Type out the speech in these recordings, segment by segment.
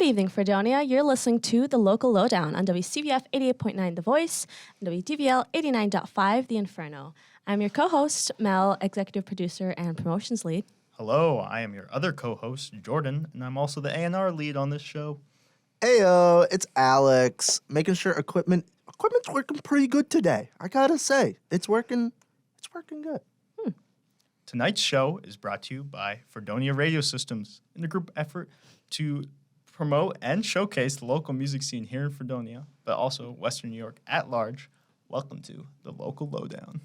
evening, Fredonia. You're listening to The Local Lowdown on WCBF 88.9 The Voice and WDVL 89.5 The Inferno. I'm your co-host, Mel, executive producer and promotions lead. Hello, I am your other co-host, Jordan, and I'm also the A&R lead on this show. Heyo, it's Alex, making sure equipment's working pretty good today. I gotta say, it's working good. Tonight's show is brought to you by Fredonia Radio Systems in a group effort to promote and showcase the local music scene here in Fredonia, but also Western New York at large. Welcome to The Local Lowdown.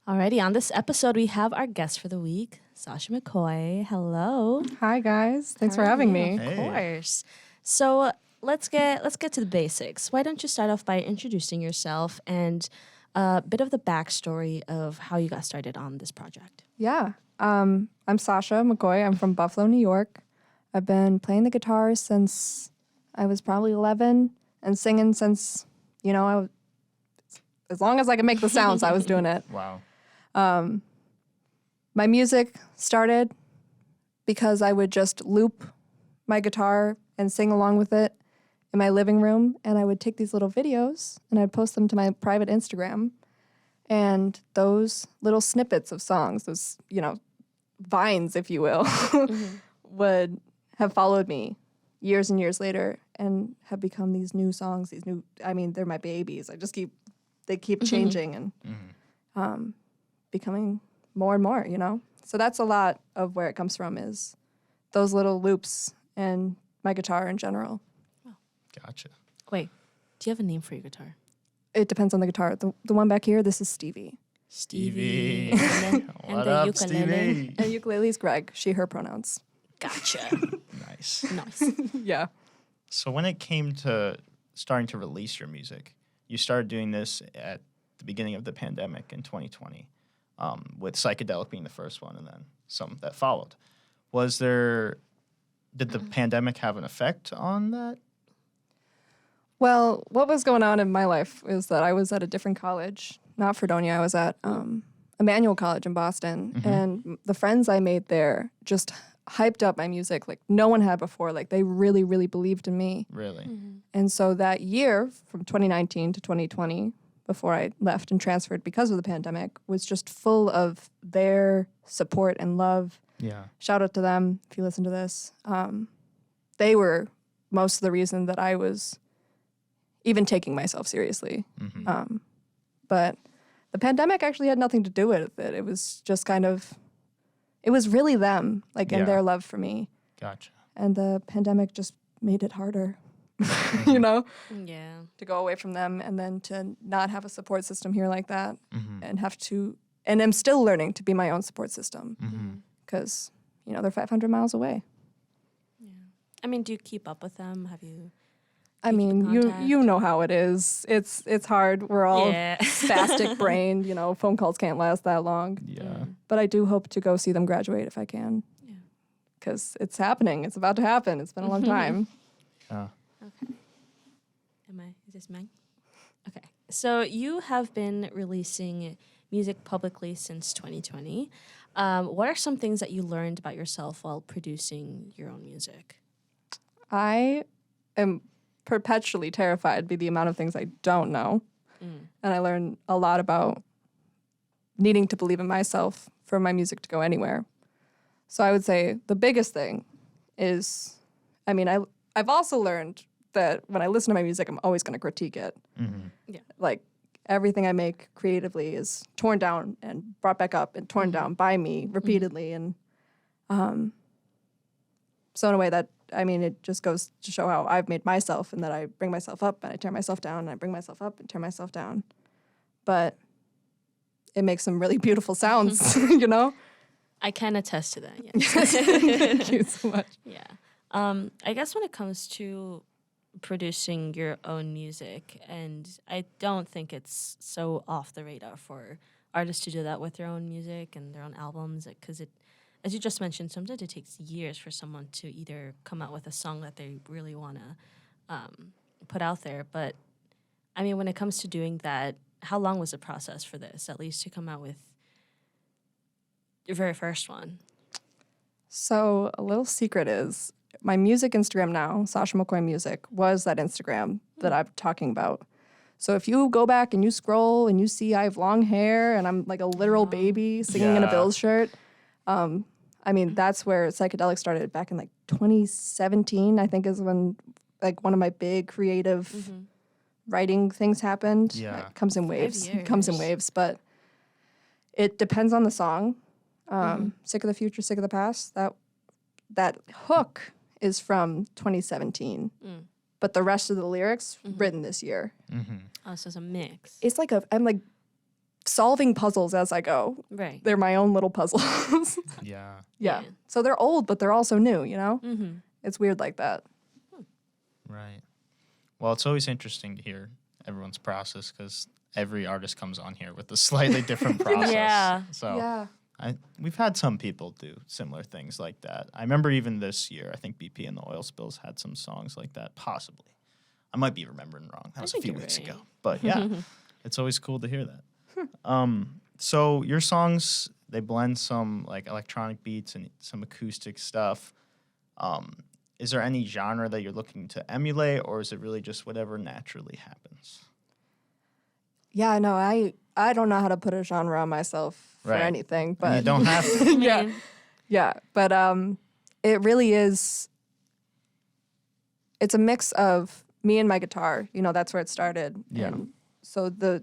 Alrighty, on this episode, we have our guest for the week, Sasha McCoy. Hello. Hi, guys. Thanks for having me. Of course. So let's get to the basics. Why don't you start off by introducing yourself and a bit of the backstory of how you got started on this project? Yeah. I'm Sasha McCoy. I'm from Buffalo, New York. I've been playing the guitar since I was probably 11 and singing since, as long as I could make the sounds, I was doing it. Wow. My music started because I would just loop my guitar and sing along with it in my living room, and I would take these little videos and I'd post them to my private Instagram. And those little snippets of songs, those, vines, if you will, would have followed me years and years later and have become these new songs, they're my babies. They keep changing and becoming more and more, So that's a lot of where it comes from, is those little loops and my guitar in general. Gotcha. Wait, do you have a name for your guitar? It depends on the guitar. The one back here, this is Stevie. Stevie. And then, What the up, ukulele. Stevie? And ukulele's Greg. She, her pronouns. Gotcha. Nice. Nice. Yeah. So when it came to starting to release your music, you started doing this at the beginning of the pandemic in 2020, with Psychedelic being the first one and then some that followed. Did the pandemic have an effect on that? Well, what was going on in my life is that I was at a different college, not Fredonia. I was at Emmanuel College in Boston, and the friends I made there just hyped up my music like no one had before. Like, they really, really believed in me. Really? And so that year, from 2019 to 2020, before I left and transferred because of the pandemic, was just full of their support and love. Yeah. Shout out to them if you listen to this. They were most of the reason that I was even taking myself seriously. But the pandemic actually had nothing to do with it. It was just it was really them, and their love for me. Gotcha. And the pandemic just made it harder, Yeah. to go away from them and then to not have a support system here like that and I'm still learning to be my own support system because, they're 500 miles away. Yeah. I mean, do you keep up with them? Have you? I mean, you know how it is. It's hard. We're all spastic brained. Phone calls can't last that long. Yeah. But I do hope to go see them graduate if I can. Yeah. Because it's happening. It's about to happen. It's been a long time. Okay. Is this mine? Okay. So you have been releasing music publicly since 2020. What are some things that you learned about yourself while producing your own music? I am perpetually terrified by the amount of things I don't know. And I learned a lot about needing to believe in myself for my music to go anywhere. So I would say the biggest thing is, I've also learned that when I listen to my music, I'm always going to critique it. Yeah. Like, everything I make creatively is torn down and brought back up and torn down by me repeatedly. And so in a way that, it just goes to show how I've made myself and that I bring myself up and I tear myself down and I bring myself up and tear myself down. But it makes some really beautiful sounds, I can attest to that, yes. Thank you so much. Yeah. I guess when it comes to producing your own music, and I don't think it's so off the radar for artists to do that with their own music and their own albums, because as you just mentioned, sometimes it takes years for someone to either come out with a song that they really want to put out there. But, when it comes to doing that, how long was the process for this, at least to come out with your very first one? So a little secret is my music Instagram now, Sasha McCoy Music, was that Instagram that I'm talking about. So if you go back and you scroll and you see I have long hair and I'm like a literal baby singing in a Yeah. Bills shirt, I mean, that's where psychedelic started back in like 2017, I think is when like one of my big creative writing things happened. Yeah. It comes in 5 waves. It comes in years. waves, but it depends on the song. Sick of the Future, Sick of the Past, that hook is from 2017. But the rest of the lyrics written this year. Oh, so it's a mix. It's like I'm like solving puzzles as I go. Right. They're my own little puzzles. Yeah. yeah. Yeah. So they're old, but they're also new, you know? Mm-hmm. It's weird like that. Right. Well, it's always interesting to hear everyone's process because every artist comes on here with a slightly different process. Yeah. So Yeah. we've had some people do similar things like that. I remember even this year, I think BP and the Oil Spills had some songs like that, possibly. I might be remembering wrong. That was a think few you're weeks right. ago. But yeah, it's always cool to hear that. So your songs, they blend some like electronic beats and some acoustic stuff. Is there any genre that you're looking to emulate, or is it really just whatever naturally happens? Yeah, no, I don't know how to put a genre on myself for Right. anything, And but you don't have to. yeah. Yeah, but it really is. It's a mix of me and my guitar. You know, that's where it started. Yeah. And so the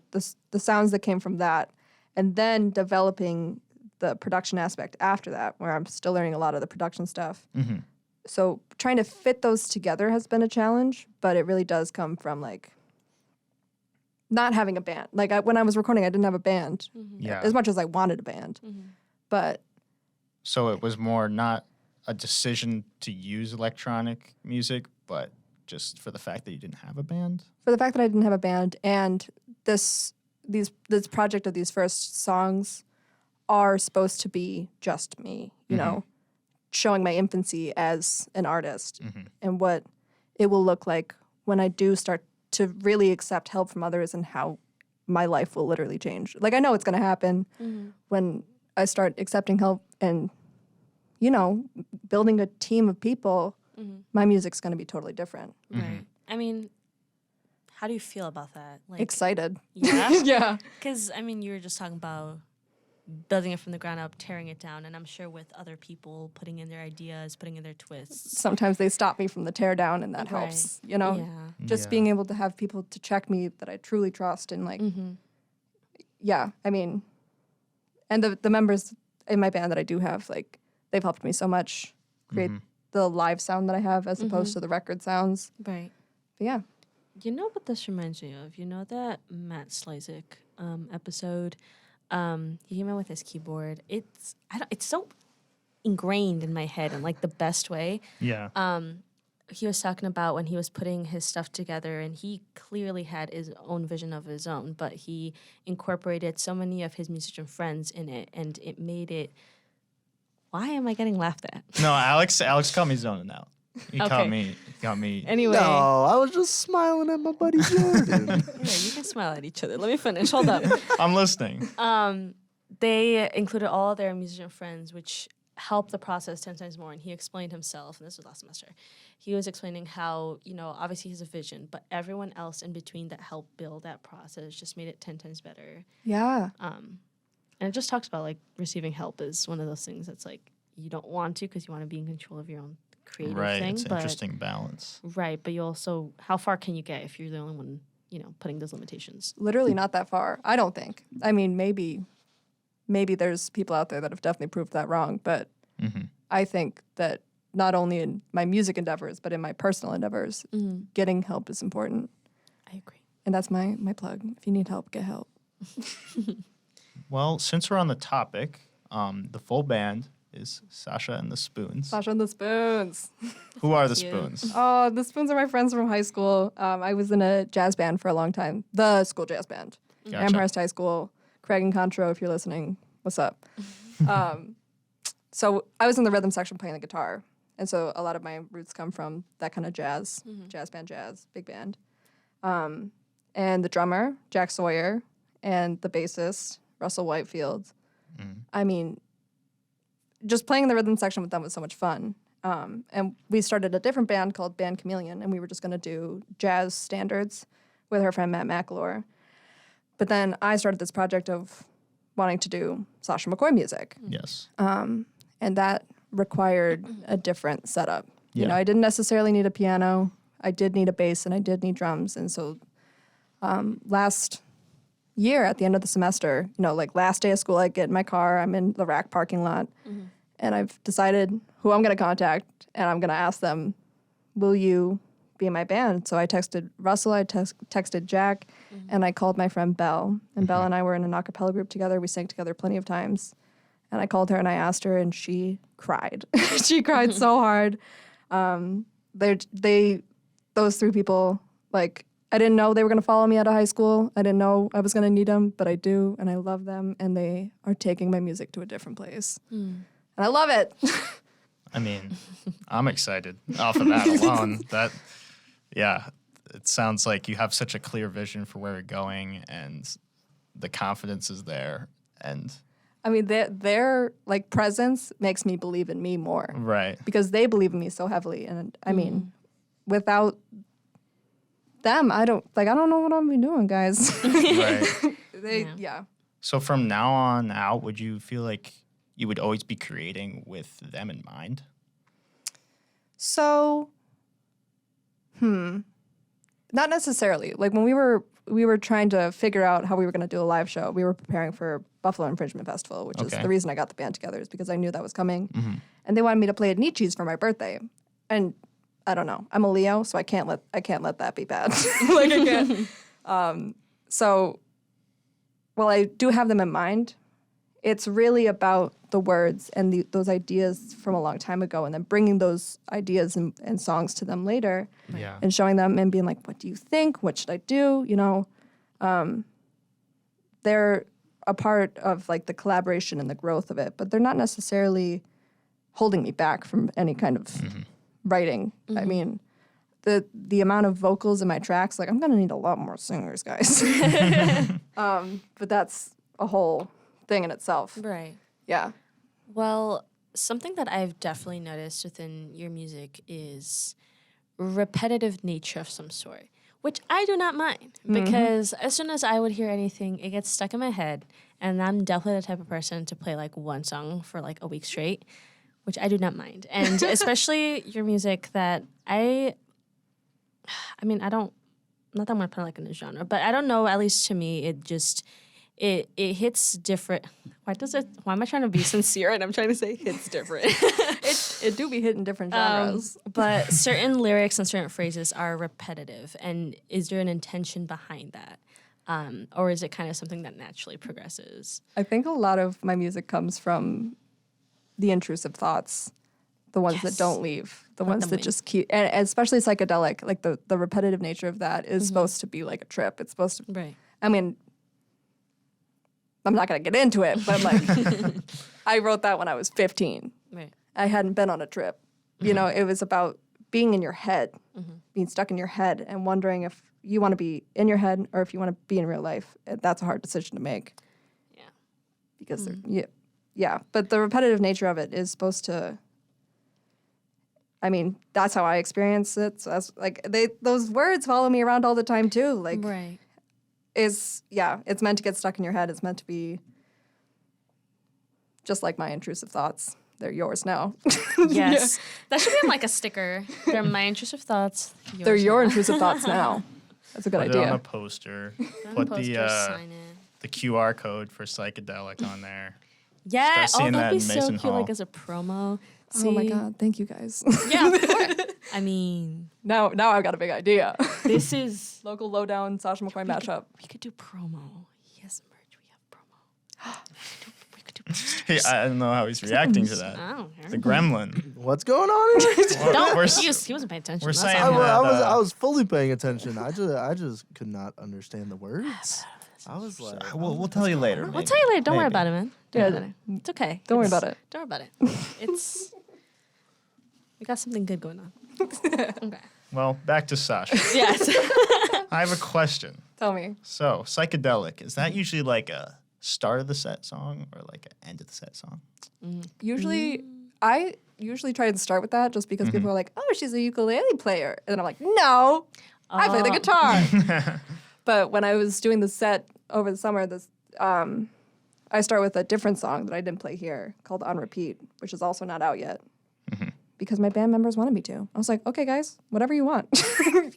sounds that came from that, and then developing the production aspect after that, where I'm still learning a lot of the production stuff. Mm-hmm. So trying to fit those together has been a challenge, but it really does come from like not having a band. Like when I was recording, I didn't have a band Yeah. as much as I wanted a band, but So it was more not a decision to use electronic music, but just for the fact that you didn't have a band? for the fact that I didn't have a band and this project of these first songs are supposed to be just me, you know, showing my infancy as an artist and what it will look like when I do start to really accept help from others and how my life will literally change. Like I know it's going to happen when I start accepting help and, you know, building a team of people, my music's going to be totally different. Right. I mean, how do you feel about that? Like, Excited. yeah. Yeah. Because, I mean, you were just talking about building it from the ground up, tearing it down, and I'm sure with other people putting in their ideas, putting in their twists. Sometimes they stop me from the tear down and that Right. helps, you know? Yeah. Just Yeah. being able to have people to check me that I truly trust and like, yeah, I mean, and the members in my band that I do have, like, they've helped me so much create the live sound that I have as opposed to the record sounds. Right. But yeah. You know what this reminds me of? You know that Matt Slizik episode? He came out with his keyboard. It's so ingrained in my head in like the best way. Yeah. He was talking about when he was putting his stuff together, and he clearly had his own vision of his own, but he incorporated so many of his musician friends in it, and it made it. Why am I getting laughed at? No, Alex caught me zoning out. He caught me. Anyway, No, I was just smiling at my buddy Jordan. yeah, you can smile at each other. Let me finish. Hold up. I'm listening. They included all their musician friends, which helped the process 10 times more. And he explained himself, and this was last semester. He was explaining how, you know, obviously he has a vision, but everyone else in between that helped build that process just made it 10 times better. Yeah. And it just talks about like receiving help is one of those things that's like you don't want to because you want to be in control of your own creative Right. thing. It's an but interesting balance. right, but you also how far can you get if you're the only one, you know, putting those limitations? Literally not that far. I don't think. I mean, maybe there's people out there that have definitely proved that wrong, but I think that not only in my music endeavors, but in my personal endeavors, getting help is important. I agree. And that's my plug. If you need help, get help. Well, since we're on the topic, the full band is Sasha and the Spoons. Sasha and the Spoons. Who are the Cute. Spoons? Oh, the Spoons are my friends from high school. I was in a jazz band for a long time. The school jazz band. Gotcha. Amherst High School. Craig and Contro, if you're listening, what's up? So I was in the rhythm section playing the guitar. And so a lot of my roots come from that kind of jazz, jazz band, big band. And the drummer, Jack Sawyer, and the bassist, Russell Whitefield. I mean, just playing in the rhythm section with them was so much fun. And we started a different band called Band Chameleon, and we were just going to do jazz standards with her friend Matt McAlore. But then I started this project of wanting to do Sasha McCoy music. Yes. And that required a different setup. Yeah. You know, I didn't necessarily need a piano. I did need a bass and I did need drums. And so last year at the end of the semester, you know, like last day of school, I get in my car, I'm in the rack parking lot, and I've decided who I'm going to contact, and I'm going to ask them, will you be in my band? So I texted Russell, I texted Jack, and I called my friend Belle. And Belle and I were in an a cappella group together. We sang together plenty of times. And I called her and I asked her, and she cried. She cried so hard. Those three people, like, I didn't know they were going to follow me out of high school. I didn't know I was going to need them, but I do, and I love them, and they are taking my music to a different place. And I love it. I mean, I'm excited off of that alone. It sounds like you have such a clear vision for where you're going, and the confidence is there. And I mean, their like presence makes me believe in me more. right. Because they believe in me so heavily. And I mean, without them, I don't know what I'm doing, guys. Right. Yeah. So from now on out, would you feel like you would always be creating with them in mind? So, not necessarily. Like when we were trying to figure out how we were going to do a live show, we were preparing for Buffalo and Fredonia Festival, which is the reason I got the band together, is because I knew that was coming. And they wanted me to play at Nietzsche's for my birthday. And I don't know, I'm a Leo, so I can't let that be bad. Like I can't. So while I do have them in mind, it's really about the words and those ideas from a long time ago, and then bringing those ideas and songs to them later, Yeah. and showing them and being like, what do you think? What should I do? You know, they're a part of like the collaboration and the growth of it, but they're not necessarily holding me back from any kind of writing. I mean, the amount of vocals in my tracks, like I'm gonna need a lot more singers, guys. But that's a whole thing in itself. Right. Yeah. Well, something that I've definitely noticed within your music is repetitive nature of some sort, which I do not mind, because as soon as I would hear anything, it gets stuck in my head, and I'm definitely the type of person to play like one song for like a week straight, which I do not mind. And especially your music that I mean, not that I'm gonna put it like in a genre, but I don't know, at least to me, it just it hits different. Why am I trying to be sincere and I'm trying to say hits different? It do be hitting different genres. But certain lyrics and certain phrases are repetitive. And is there an intention behind that? Or is it kind of something that naturally progresses? I think a lot of my music comes from the intrusive thoughts, the ones that don't leave, the ones that just keep, and especially psychedelic, like the repetitive nature of that is supposed to be like a trip. It's supposed to, Right. I mean, I'm not going to get into it, but like, I wrote that when I was 15. Right. I hadn't been on a trip. You know, it was about being in your head, being stuck in your head and wondering if you want to be in your head or if you want to be in real life. That's a hard decision to make. Yeah. Because yeah. But the repetitive nature of it is supposed to, I mean, that's how I experience it. So that's like those words follow me around all the time too. Like, Right. it's meant to get stuck in your head. It's meant to be just like my intrusive thoughts. They're yours now. Yes. That should be on like a sticker. They're my intrusive thoughts. They're your now. intrusive thoughts now. That's a good Put it on a idea. poster. On Put poster, sign it. the QR code for psychedelic on there. Yeah. Start seeing that That'd be in so Mason cute, Hall. like as a promo. Oh my See? God. Thank you guys. Yeah, of course. I mean, now I've got a big idea. this is. Local lowdown Sasha McCoy mashup. We could do promo. Yes, merch. We have promo. We could do. Hey, I don't know how he's reacting to that. I don't care. The gremlin. What's going on here? Don't. We're He wasn't paying attention. we're That's saying all. I was fully paying attention. I just could not understand the words. I was like, We'll tell you later. We'll tell you later. Don't worry Maybe. about it, man. Don't worry about it. It's okay. Don't worry about it. Don't worry about it. It's. We got something good going on. Okay. Well, back to Sasha. Yes. I have a question. Tell me. So, psychedelic, is that usually like a start of the set song or like an end of the set song? Usually, I usually try to start with that just because people are like, oh, she's a ukulele player. And then I'm like, no, I play the guitar. But when I was doing the set over the summer, I start with a different song that I didn't play here called On Repeat, which is also not out yet because my band members wanted me to. I was like, okay, guys, whatever you want.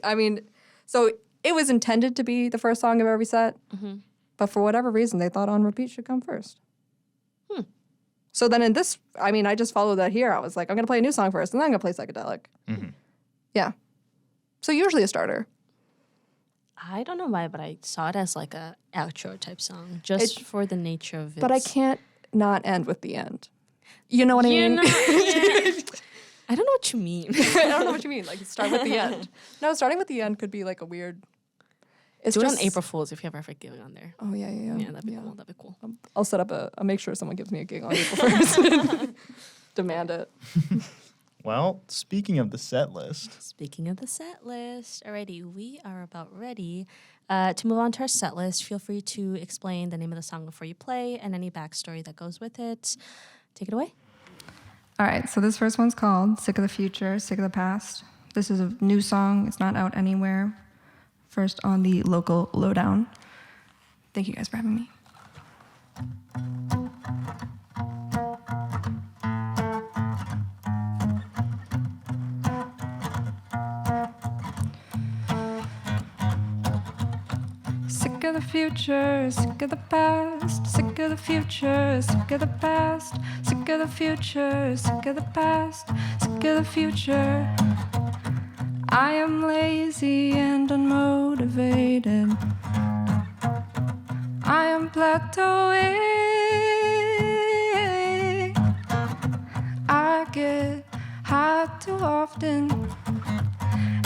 I mean, so it was intended to be the first song of every set, but for whatever reason, they thought On Repeat should come first. So then in this, I mean, I just followed that here. I was like, I'm going to play a new song first, and then I'm going to play psychedelic. Yeah. So usually a starter. I don't know why, but I saw it as like a outro type song, just for the nature of it. But I can't not end with the end. You know what I mean? I don't know what you mean. I don't know what you mean. Like, start with the end. No, starting with the end could be like a weird... It's Do it just on April Fool's if you ever have a gig on there. Oh, yeah. Yeah, that'd be cool. That'd be cool. I'll set up I'll make sure someone gives me a gig on April 1st. Demand it. Well, speaking of the set list. Speaking of the set list, alrighty, we are about ready to move on to our set list. Feel free to explain the name of the song before you play and any backstory that goes with it. Take it away. All right, so this first one's called Sick of the Future, Sick of the Past. This is a new song. It's not out anywhere. First on the local lowdown. Thank you guys for having me. Sick of the future, sick of the past, sick of the future, sick of the past, sick of the future, sick of the past, sick of the future. I am lazy and unmotivated. I am plateauing. I get high too often,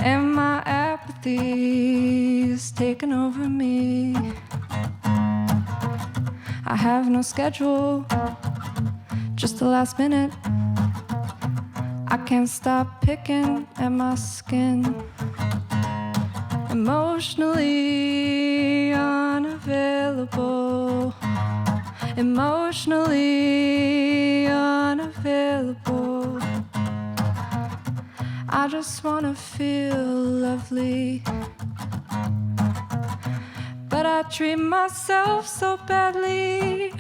and my apathy is taking over me. I have no schedule, just the last minute. I can't stop picking at my skin. Emotionally unavailable. Emotionally unavailable. I just wanna feel lovely, but I treat myself so badly.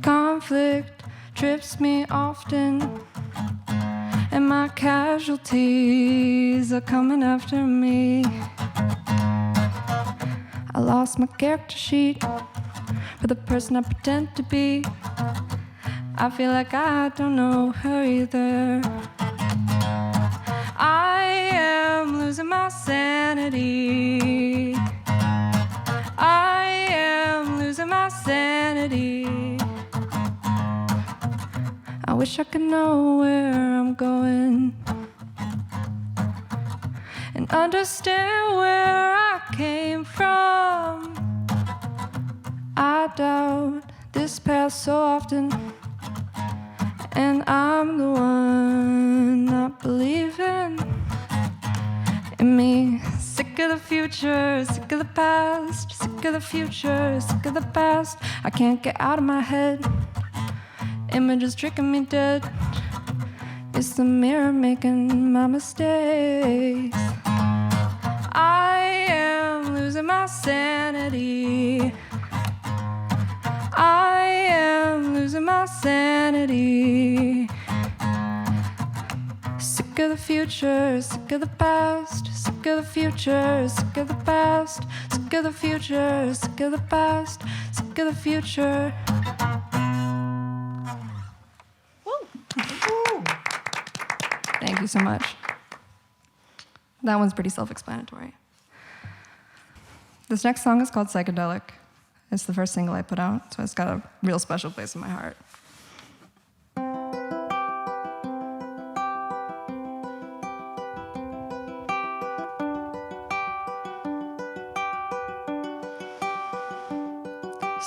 Conflict trips me often, and my casualties are coming after me. I lost my character sheet for the person I pretend to be. I feel like I don't know her either. I am losing my sanity. I am losing my sanity. I wish I could know where I'm going and understand where I came from. I doubt this path so often, and I'm the one not believing in me. Sick of the future, sick of the past, sick of the future, sick of the past. I can't get out of my head. Images tricking me dead. It's the mirror making my mistakes. I am losing my sanity. I am losing my sanity. Sick of the future, sick of the past, sick of the future, sick of the past, sick of the future, sick of the past, sick of the future. Thank you so much. That one's pretty self-explanatory. This next song is called Psychedelic. It's the first single I put out, so it's got a real special place in my heart.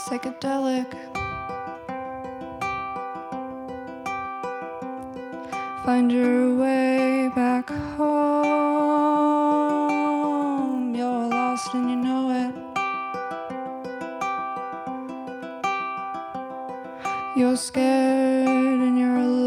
Psychedelic. Find your way back home. You're lost and you know it. You're scared and you're alone.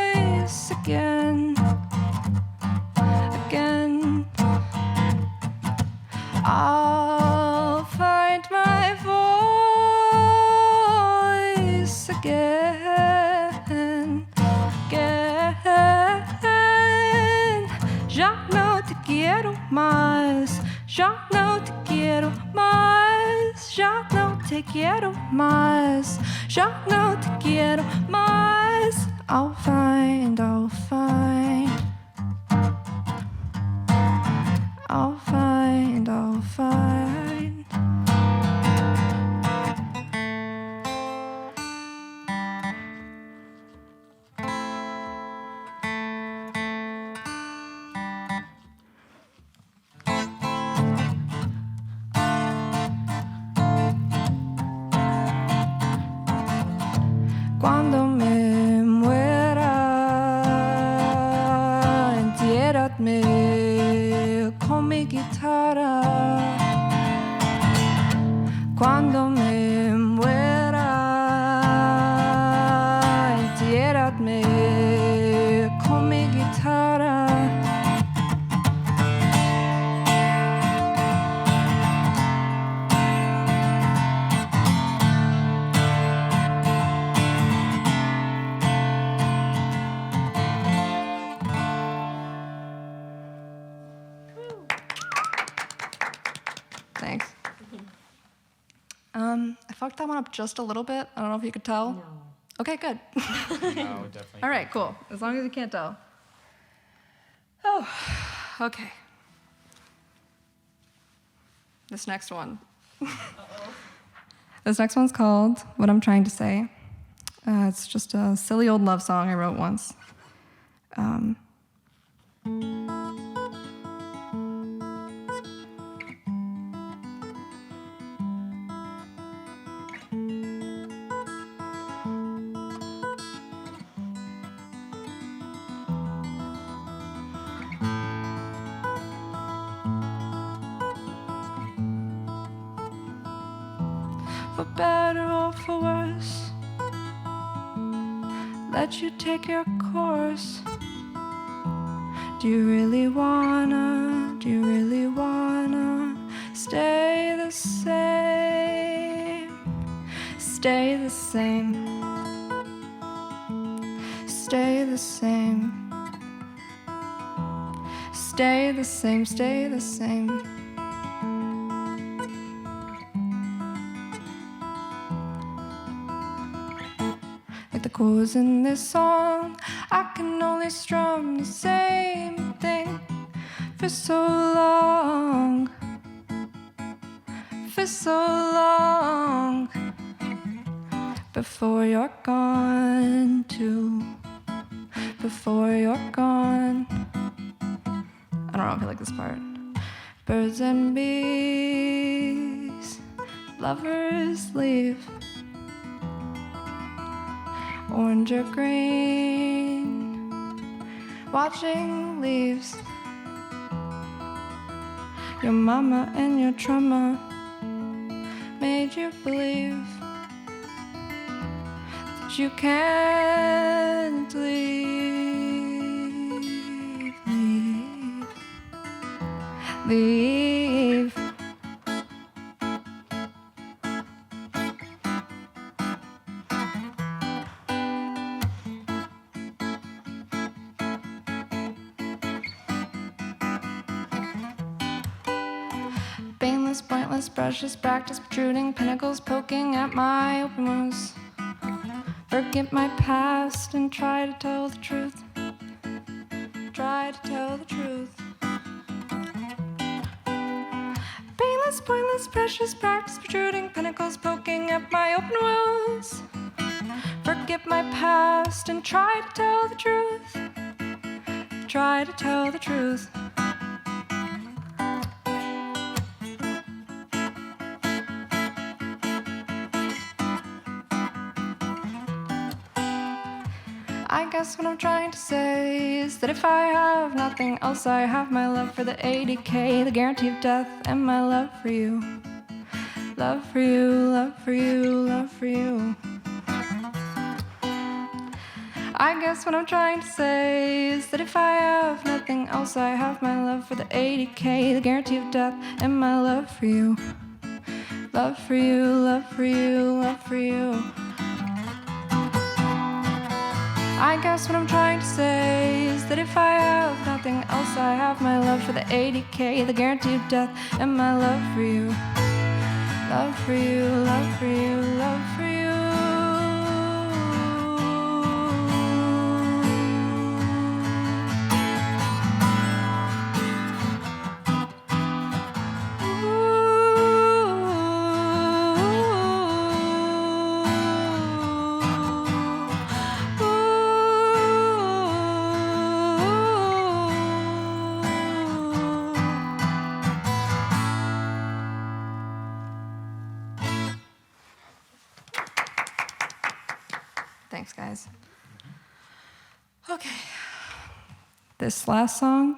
más. Ya no te quiero más. Ya no te quiero más. Ya no te quiero más. I'll find. I'll find. I'll find. I'll find. Cuando me muera, entiérrame con mi guitarra. Cuando me muera, entiérrame con mi guitarra. Thanks. I fucked that one up just a little bit. I don't know if you could tell. No. Okay, good. No, definitely. All right, cool. As long as you can't tell. Oh, okay. This next one. This next one's called What I'm Trying to Say. It's just a silly old love song I wrote once. For better or for worse, let you take your course. Do you really wanna stay the same? Stay the same. Stay the same. Stay the same, stay the same. Like the chords in this song, I can only strum the same thing for so long. For so long. Before you're gone too. Before you're gone. I don't know if I like this part. Birds and bees, lovers leave. Orange or green, watching leaves. Your mama and your trauma made you believe that you can't leave, leave. Painless, pointless, brushes, practice, protruding pinnacles, poking at my open wounds. Forget my past and try to tell the truth. Try to tell the truth. Painless, pointless, precious, practice, protruding pinnacles, poking at my open wounds. Forget my past and try to tell the truth. Try to tell the truth. I guess what I'm trying to say is that if I have nothing else, I have my love for the 80K, the guarantee of death, and my love for you. Love for you, love for you, love for you. I guess what I'm trying to say is that if I have nothing else, I have my love for the 80K, the guarantee of death, and my love for you. Love for you, love for you, love for you. I guess what I'm trying to say is that if I have nothing else, I have my love for the 80K, the guarantee of death, and my love for you. Love for you, love for you, love for you. Thanks, guys. Okay. This last song,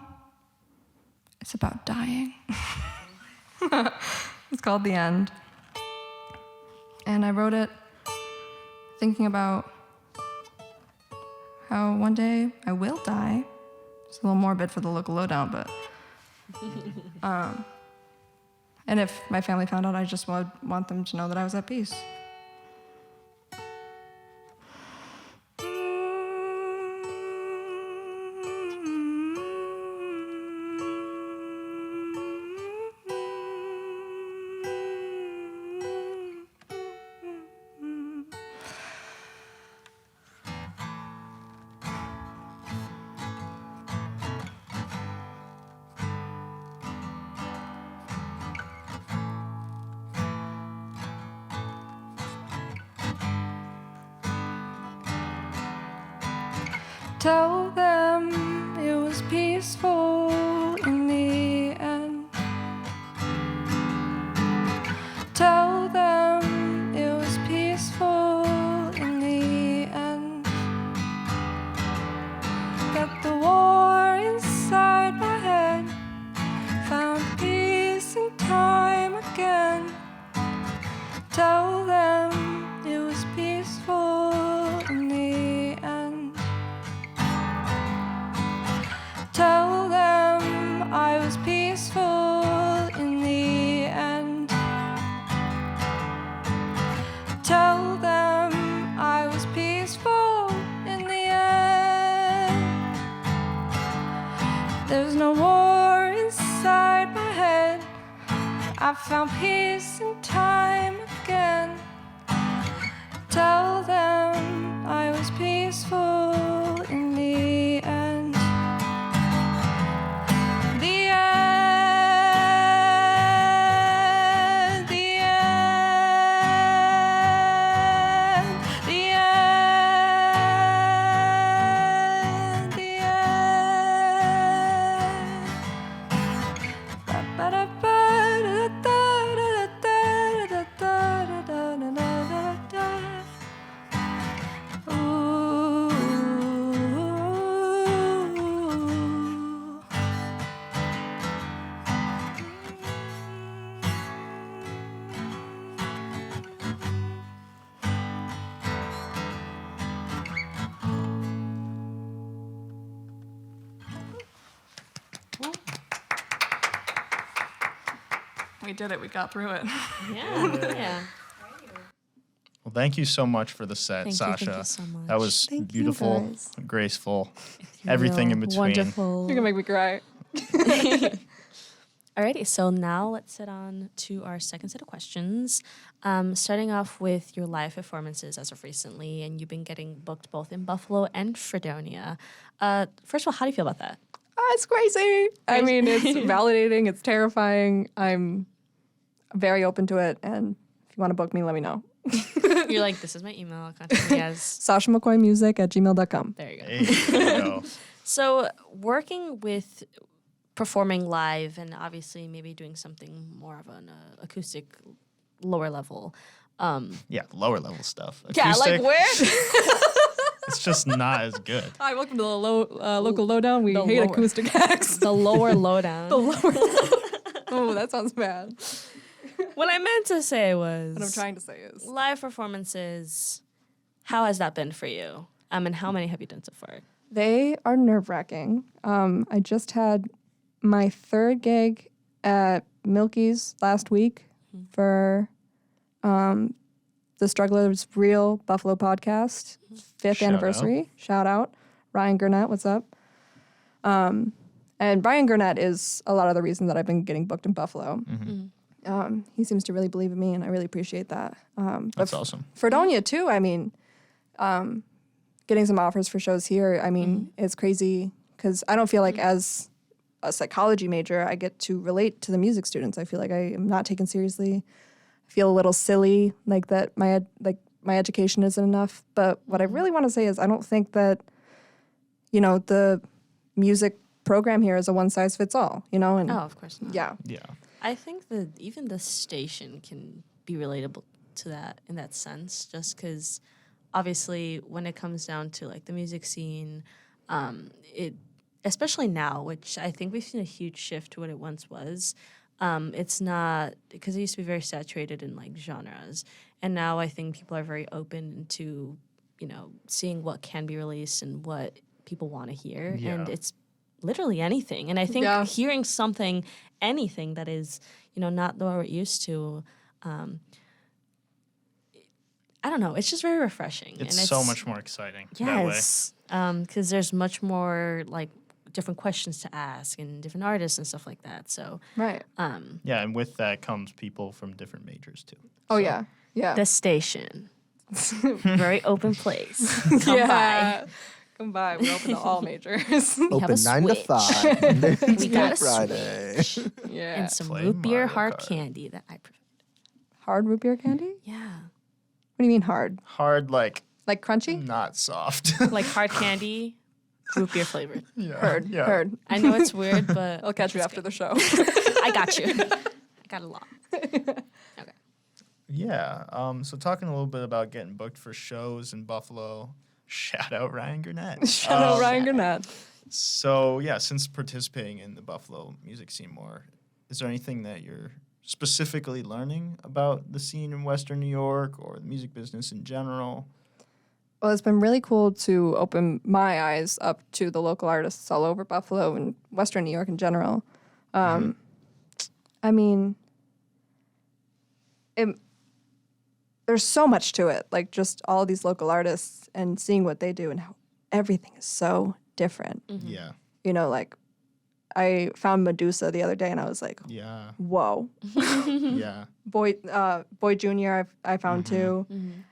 it's about dying. It's called The End. And I wrote it thinking about how one day I will die. It's a little morbid for the local lowdown, but... and if my family found out, I just would want them to know that I was at peace. Tell them it was peaceful in the end. Tell them it was peaceful in the end. Got the war inside my head. Found peace in time again. Tell them it was peaceful in the end. Tell them I was peaceful in the end. Tell them I was peaceful in the end. There's no war inside my head. I found peace in time again. Tell them I was peaceful in the end. The end, the end, the end, the end. We did it. We got through it. Yeah. Well, thank you so much for the set, Thank Sasha. you so much. That was Thank you, beautiful, guys. graceful, everything in between. Wonderful. You're gonna make me cry. Alrighty, so now let's sit on to our second set of questions. Starting off with your live performances as of recently, and you've been getting booked both in Buffalo and Fredonia. First of all, how do you feel about that? It's crazy. I mean, it's validating. It's terrifying. I'm very open to it. And if you want to book me, let me know. You're like, this is my email. Contact me as... Sasha McCoy Music at gmail.com. There you go. Hey, there you go. So working with performing live and obviously maybe doing something more of an acoustic lower level. Yeah, lower level stuff. Yeah, like Acoustic, where? it's just not as good. Hi, welcome to the local lowdown. We The hate lower. acoustic acts. The lower lowdown. Oh, that sounds bad. What I meant to say was What I'm trying to say is live performances. How has that been for you? And how many have you done so far? they are nerve-wracking. I just had my third gig at Milky's last week for the Strugglers Real Buffalo podcast, 5th Shout anniversary. Shout out. Ryan Gurnett, what's up? And Brian Gurnett is a lot of the reason that I've been getting booked in Buffalo. He seems to really believe in me, and I really appreciate that. That's awesome. Fredonia, too, I mean, getting some offers for shows here, I mean, it's crazy because I don't feel like as a psychology major, I get to relate to the music students. I feel like I am not taken seriously. I feel a little silly, like that my education isn't enough. But what I really want to say is I don't think that, the music program here is a one-size-fits-all, And Oh, of course not. yeah. Yeah. I think that even the station can be relatable to that in that sense, just because obviously when it comes down to like the music scene, it especially now, which I think we've seen a huge shift to what it once was. It's not because it used to be very saturated in like genres, and now I think people are very open to seeing what can be released and what people want to hear, and it's literally anything. And I think hearing anything that is, not the way we're used to, I don't know, it's just very refreshing. It's and so much more exciting that way. Yes, because there's much more, like, different questions to ask and different artists and stuff like that. So, Right. Yeah, and with that comes people from different majors, too. Oh, So, yeah. Yeah. the station, very open place. Come by. Come by. We're open to all majors. We have Open a 9 to switch. 5. Monday We through got a Friday. switch Yeah. and some Play root beer Mario hard Kart. candy that I prefer. Hard root beer candy? Yeah, What do you mean hard? Hard, like, Like crunchy? not soft. like hard candy, root beer flavored. yeah. Heard. Yeah. Heard. I know it's weird, but I'll catch you it's after good. the show. I got you. I got a lot. Yeah. So talking a little bit about getting booked for shows in Buffalo. Shout out Ryan Gurnett. Shout out Ryan Gurnett. So yeah, since participating in the Buffalo music scene more, is there anything that you're specifically learning about the scene in Western New York or the music business in general? Well, it's been really cool to open my eyes up to the local artists all over Buffalo and Western New York in general. I mean, there's so much to it, like just all these local artists and seeing what they do and how everything is so different. Yeah. Like I found Medusa the other day and I was like, Yeah. whoa. Yeah. Boy Jr. I found too.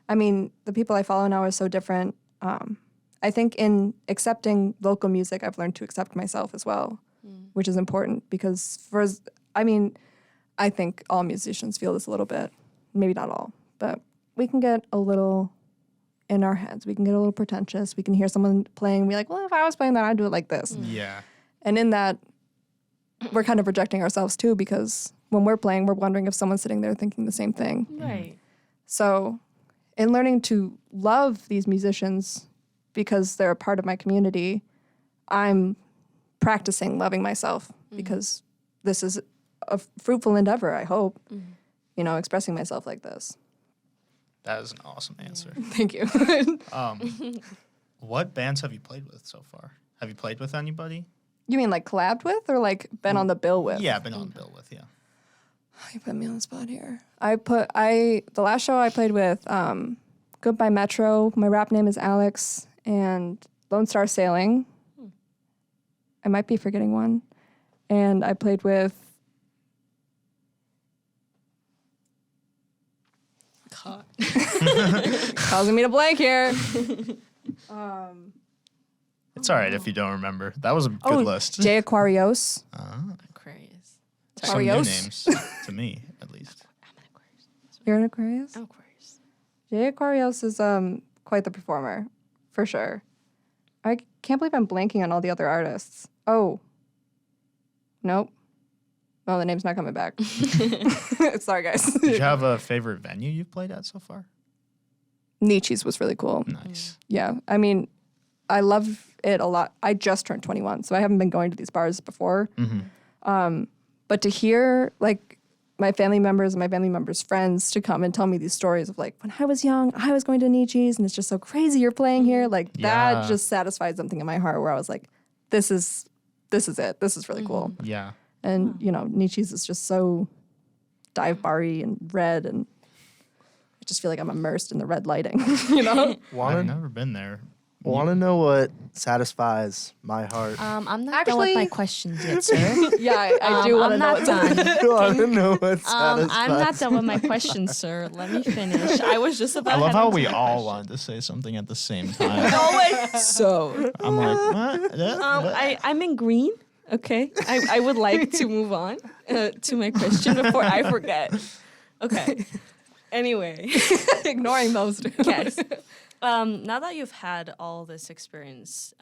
I mean, the people I follow now are so different. I think in accepting local music, I've learned to accept myself as well, which is important because I think all musicians feel this a little bit. Maybe not all, but we can get a little in our heads. We can get a little pretentious. We can hear someone playing and be like, well, if I was playing that, I'd do it like this. Yeah. And in that, we're kind of rejecting ourselves too, because when we're playing, we're wondering if someone's sitting there thinking the same thing. Right. So in learning to love these musicians because they're a part of my community, I'm practicing loving myself because this is a fruitful endeavor, I hope, expressing myself like this. That is an awesome answer. Thank you. What bands have you played with so far? Have you played with anybody? You mean like collabed with or like been on the bill with? Yeah, been on the bill with, yeah. You put me on the spot here. The last show I played with, Goodbye Metro, my rap name is Alex, and Lone Star Sailing. I might be forgetting one. And I played with causing me to blank here. It's all right if you don't remember. That was a good list. Jay Aquarios. Aquarius. Some new Aquarios. names, to me, at least. I'm an Aquarius. You're an Aquarius? I'm Aquarius. Jay Aquarios is quite the performer, for sure. I can't believe I'm blanking on all the other artists. Oh. Nope. Oh, the name's not coming back. Sorry, guys. Did you have a favorite venue you've played at so far? Nietzsche's was really cool. Nice. Yeah. I mean, I love it a lot. I just turned 21, so I haven't been going to these bars before. But to hear, like, my family members and my family members' friends to come and tell me these stories of, like, when I was young, I was going to Nietzsche's, and it's just so crazy you're playing here. Like, Yeah. that just satisfied something in my heart where I was like, this is it. This is really cool. Yeah. And, Nietzsche's is just so dive bar-y and red and I just feel like I'm immersed in the red lighting, you know? I've never been there. Want to know what satisfies my heart? I'm not done with my questions yet, sir. Yeah, I do want to I'm know. not done. Want to know what satisfies? I'm not done with my questions, sir. Let me finish. I was just about. I love to head how on to we my all question. wanted to say something at the same time. So, I'm like, what? I'm in green. Okay, I would like to move on to my question before I forget. Okay. Anyway, ignoring those two. yes. Now that you've had all this experience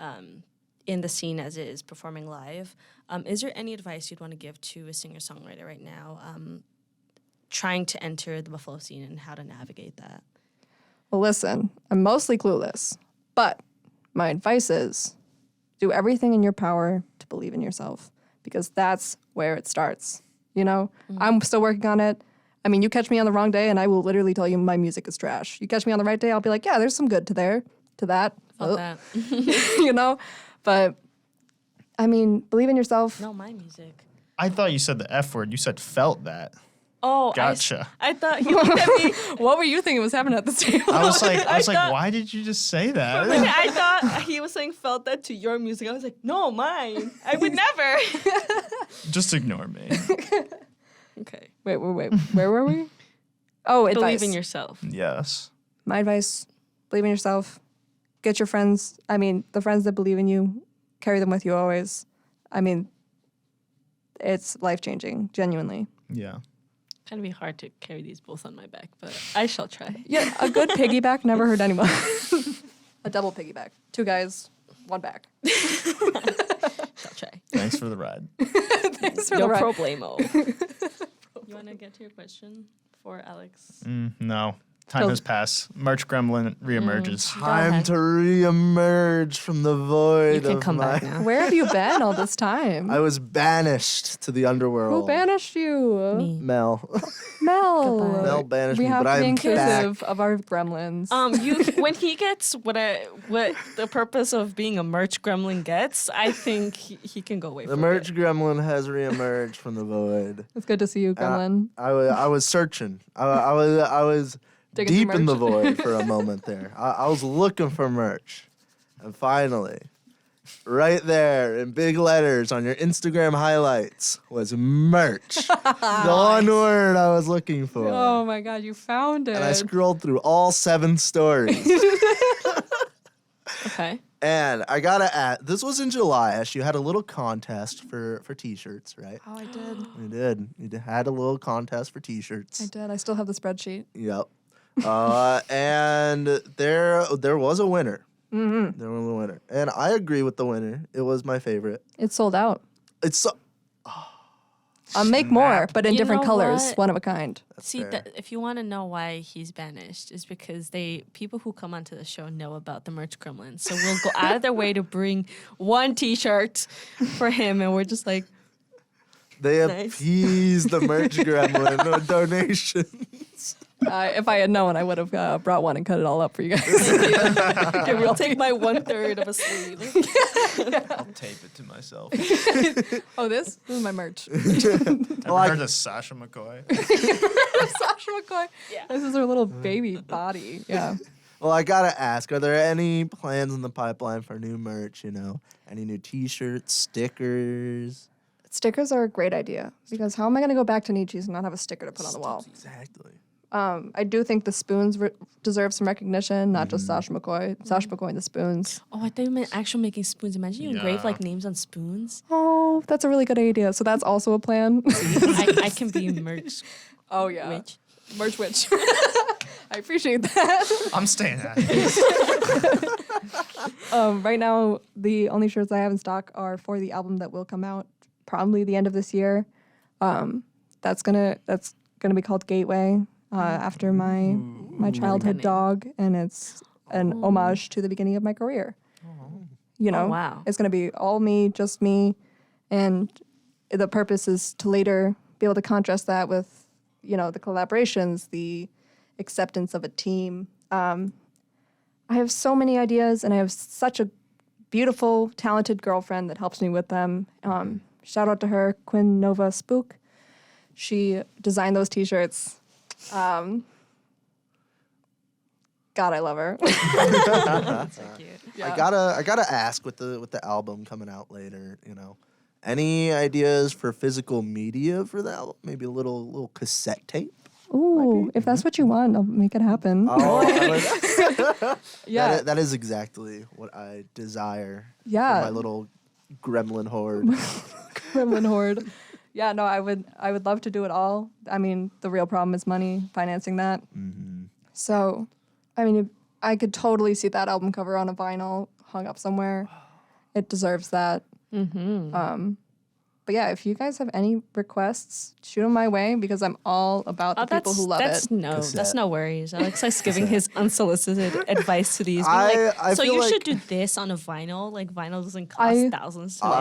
in the scene as it is performing live, is there any advice you'd want to give to a singer-songwriter right now trying to enter the Buffalo scene and how to navigate that? Well, listen, I'm mostly clueless, but my advice is do everything in your power to believe in yourself because that's where it starts. You know, I'm still working on it. I mean, you catch me on the wrong day and I will literally tell you my music is trash. You catch me on the right day, I'll be like, yeah, there's some good to that. Felt that. You know? But, I mean, believe in yourself. No, my music. I thought you said the F word. You said felt that. Oh, Gotcha. I thought he looked at me. What were you thinking was happening at this table? I was like, thought- why did you just say that? I thought he was saying felt that to your music. I was like, no, mine. I would never. Just ignore me. Okay. Wait. Where were we? Oh, advice. Believe in yourself. Yes. My advice, believe in yourself. Get your friends. I mean, the friends that believe in you, carry them with you always. I mean, it's life-changing, genuinely. Yeah. Kind of be hard to carry these both on my back, but I shall try. Yeah, a good piggyback never hurt anyone. A double piggyback. 2 guys, 1 back. Shall try. Thanks for the ride. Thanks for No the ride. problemo. You want to get to your question for Alex? No. Time has passed. Merch Gremlin reemerges. Time ahead. to reemerge from the void You can of come my... back now. Where have you been all this time? I was banished to the underworld. Who banished you? Me. Mel. Mel. Goodbye. Mel banished We me, have but to be I'm inclusive back. of our gremlins. You when he gets what the purpose of being a merch gremlin gets, I think he can go away. The for a merch bit. gremlin has reemerged from the void. It's good to see you, gremlin. I was searching. I was Digging deep through in the merch. void for a moment there. I was looking for merch. And finally, right there in big letters on your Instagram highlights was merch. The one word I was looking for. Oh my God, you found it. And I scrolled through all 7 stories. Okay. And I gotta add, this was in July, as you had a little contest for t-shirts, right? Oh, I did. You did. You had a little contest for t-shirts. I did. I still have the spreadsheet. Yep. And there was a winner. Mm-hmm. There was a winner. And I agree with the winner. It was my favorite. It's sold out. It's so... I'll make more, but in You different know colors, what? one of a kind. See, fair. if you want to know why he's banished, is because people who come onto the show know about the merch gremlin. So we'll go out of their way to bring 1 T-shirt for him, and we're just like, They Nice. appeased the merch gremlin with donations. If I had known, I would have brought one and cut it all up for you guys. okay, we'll take my 1/3 of a sleeve. I'll tape it to myself. Oh, this is my merch. Ever heard of Sasha McCoy? Sasha McCoy. Yeah. This is her little baby body. Yeah. Well, I gotta ask, are there any plans in the pipeline for new merch, Any new t-shirts, stickers? Stickers are a great idea because how am I going to go back to Nietzsche's and not have a sticker to put on the wall? Exactly. I do think the spoons deserve some recognition, not just Sasha McCoy. Sasha McCoy and the spoons. Oh, I thought you meant actual making spoons. Imagine you engrave Yeah. like names on spoons. Oh, that's a really good idea. So that's also a plan. I can be merch Oh, yeah. witch. Merch witch. I appreciate that. I'm staying at it. Right now, the only shirts I have in stock are for the album that will come out probably the end of this year. That's gonna be called Gateway, after my childhood name. dog, and it's an homage to the beginning of my career. wow. It's gonna be all me, just me, and the purpose is to later be able to contrast that with, the collaborations, the acceptance of a team. I have so many ideas, and I have such a beautiful, talented girlfriend that helps me with them. Shout out to her, Quinn Nova Spook. She designed those T-shirts. God, I love her. So cute. I gotta ask with the album coming out later, any ideas for physical media for the album? Maybe a little cassette tape. Ooh, if that's what you want, I'll make it happen. Oh, Yeah. that is exactly what I desire. Yeah. For my little gremlin horde. Gremlin horde. Yeah, no, I would love to do it all. I mean, the real problem is money, financing that. Mm-hmm. So, I mean, I could totally see that album cover on a vinyl hung up somewhere. It deserves that. Mm-hmm. But yeah, if you guys have any requests, shoot them my way because I'm all about the people who love it. That's Cassette. no worries. Alex is giving his unsolicited advice to these. Being I so feel you like- should do this on a vinyl. Like vinyl doesn't cost thousands to make.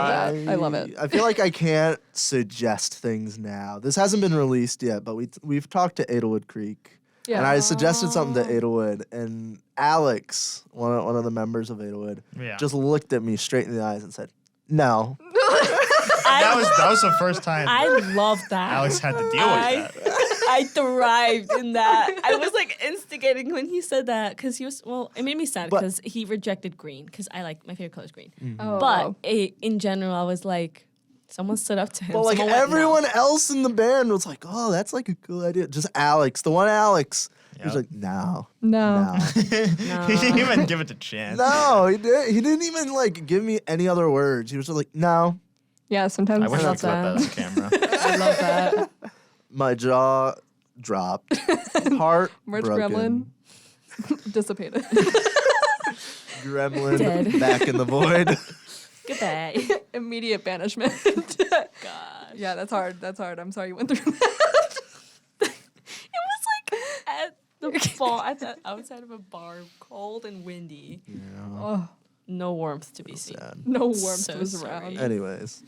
I love it. I feel like I can't suggest things now. This hasn't been released yet, but we've talked to Edelwood Creek. Yeah. And I suggested something to Edelwood, and Alex, one of the members of Edelwood, Yeah. just looked at me straight in the eyes and said, "No." That was the first time I love that. Alex had to deal with that. I thrived in that. I was like instigating when he said that because it made me sad But- because he rejected green because I like my favorite color is green. Oh, But in general, I was like, someone stood up to him. But like Someone went, "No." everyone else in the band was like, "Oh, that's like a cool idea." Just Alex, the one Alex, he was Yep. like, "No, No. He didn't even give it a chance. no." He didn't even like give me any other words. He was just like, "No." Yeah, sometimes I wish I love could clip that that. on camera. I love that. My jaw dropped, heart Merch broken. gremlin dissipated. Gremlin Dead. back in the void. Goodbye. Immediate banishment. God. Yeah, that's hard. That's hard. I'm sorry you went through that. It was like at the bar, at the outside of a bar, cold and windy. Oh, No warmth to be seen. Sad. no warmth So was sorry. around. Anyways,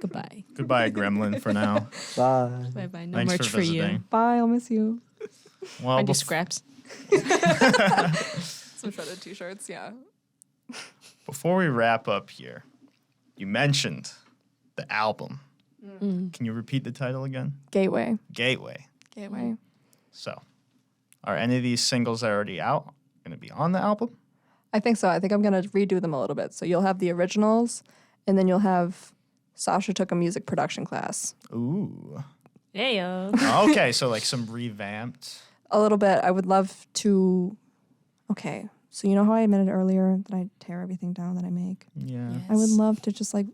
Goodbye. Goodbye, Gremlin, for now. bye. Bye bye. No Thanks merch for for you. visiting. Bye, I'll miss you. Well, I do bef- scraps. Some shredded t-shirts, yeah. before we wrap up here, you mentioned the album. Can you repeat the title again? Gateway. Gateway. Gateway. So, are any of these singles that are already out going to be on the album? I think so. I think I'm going to redo them a little bit. So you'll have the originals, and then you'll have Sasha took a music production class. Ooh. Hey yo. Okay, so like some revamped. A little bit. I would love to. Okay. So you know how I admitted earlier that I tear everything down that I make? Yeah. I would love to just like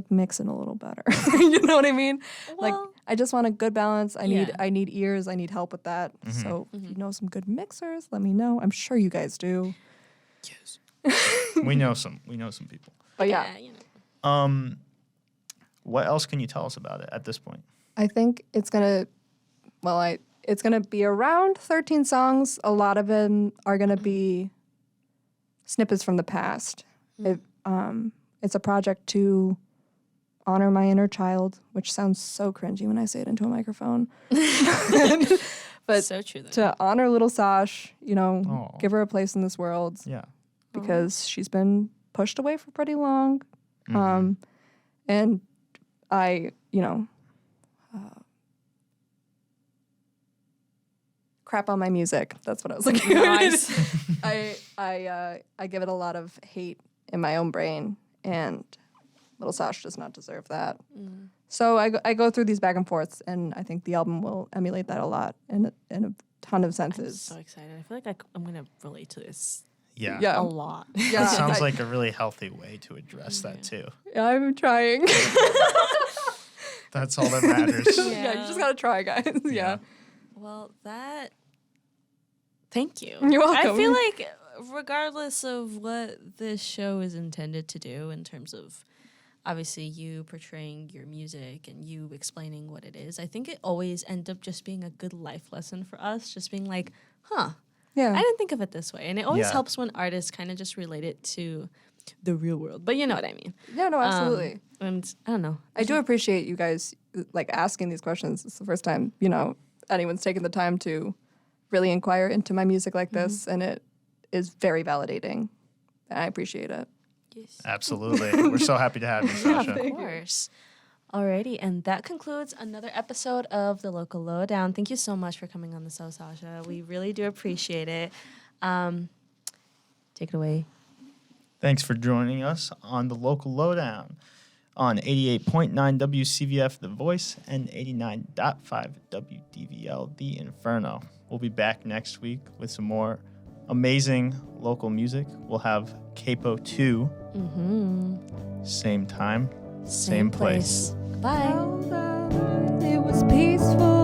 mix it a little better. You know what I mean? Like Well, I just want a good balance. I Yeah. need ears. I need help with that. So if you know some good mixers, let me know. I'm sure you guys do. We know some people. But yeah, you know. What else can you tell us about it at this point? I think it's gonna be around 13 songs. A lot of them are gonna be snippets from the past. It's a project to honor my inner child, which sounds so cringy when I say it into a microphone. But So true though. to honor little Sash, Aw. give her a place in this world Yeah. because she's been pushed away for pretty long. And I, crap on my music. That's what I was looking at. Nice. I give it a lot of hate in my own brain, and little Sash does not deserve that. So I go through these back and forths, and I think the album will emulate that a lot in a ton of I'm senses. so excited. I feel like I'm gonna relate to this Yeah. Yeah. a lot. Yeah, That sounds I- like a really healthy way to address that too. I'm trying. That's all that matters. Yeah, you just gotta try, guys. Yeah. Well, thank you. You're I welcome. feel like regardless of what this show is intended to do in terms of obviously you portraying your music and you explaining what it is, I think it always ends up just being a good life lesson for us, just being like, I Yeah. didn't think of it this way. And it always Yeah. helps when artists kind of just relate it to the real world. But you know what I mean. Yeah, no, absolutely. And I don't know. I do appreciate you guys asking these questions. It's the first time, anyone's taken the time to really inquire into my music like this, and it is very validating. And I appreciate it. Yes. Absolutely. We're so happy to have you, Sasha. Of course. Alrighty, and that concludes another episode of The Local Lowdown. Thank you so much for coming on the show, Sasha. We really do appreciate it. Take it away. Thanks for joining us on the Local Lowdown on 88.9 WCVF The Voice and 89.5 WDVL The Inferno. We'll be back next week with some more amazing local music. We'll have Capo 2. Same time, same place. Bye. It was peaceful.